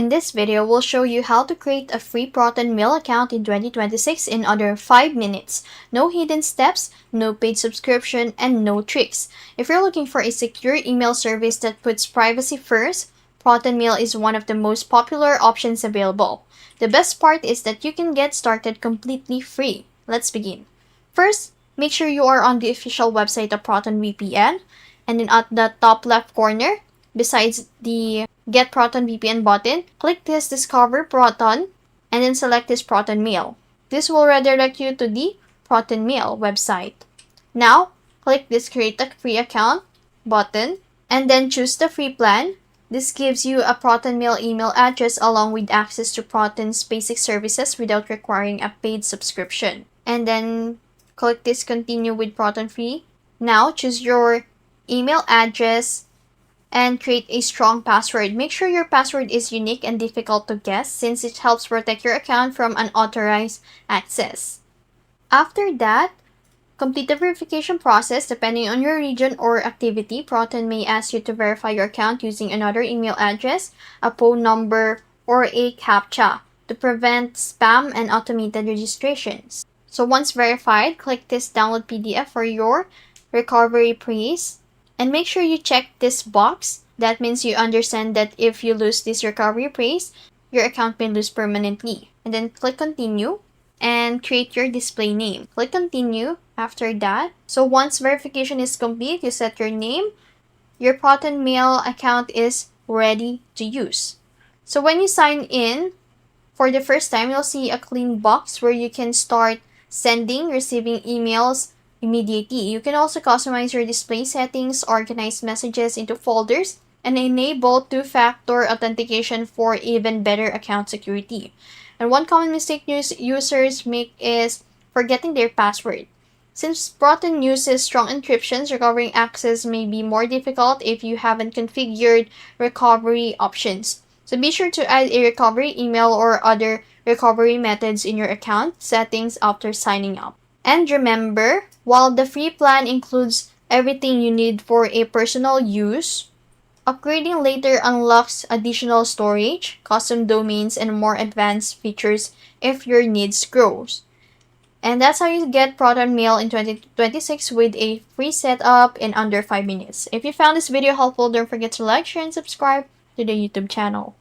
In this video, we'll show you how to create a free Proton mail account in 2026 in under 5 minutes. No hidden steps, no paid subscription, and no tricks. If you're looking for a secure email service that puts privacy first, Proton Mail is one of the most popular options available. The best part is that you can get started completely free. Let's begin. First, make sure you are on the official website of Proton VPN, and then at the top left corner, besides the Get Proton VPN button, click this Discover Proton and then select this Proton Mail. This will redirect you to the Proton Mail website. Now, click this Create a Free Account button and then choose the free plan. This gives you a Proton Mail email address along with access to Proton's basic services without requiring a paid subscription. And then click this Continue with Proton Free. Now, choose your email address and create a strong password. Make sure your password is unique and difficult to guess since it helps protect your account from unauthorized access. After that, complete the verification process. Depending on your region or activity, Proton may ask you to verify your account using another email address, a phone number, or a CAPTCHA to prevent spam and automated registrations. So once verified, click this Download PDF for your recovery praise. And make sure you check this box. That means you understand that if you lose this recovery praise, your account may lose permanently. And then click Continue and create your display name. Click Continue after that. So once verification is complete, you set your name. Your Proton Mail account is ready to use. So when you sign in for the first time, you'll see a clean box where you can start receiving emails immediately. You can also customize your display settings, organize messages into folders, and enable two-factor authentication for even better account security. And one common mistake users make is forgetting their password. Since Proton uses strong encryptions, recovering access may be more difficult if you haven't configured recovery options. So be sure to add a recovery email or other recovery methods in your account settings after signing up. And remember, while the free plan includes everything you need for a personal use, upgrading later unlocks additional storage, custom domains, and more advanced features if your needs grow. And that's how you get Proton Mail in 2026 with a free setup in under 5 minutes. If you found this video helpful, don't forget to like, share, and subscribe to the YouTube channel.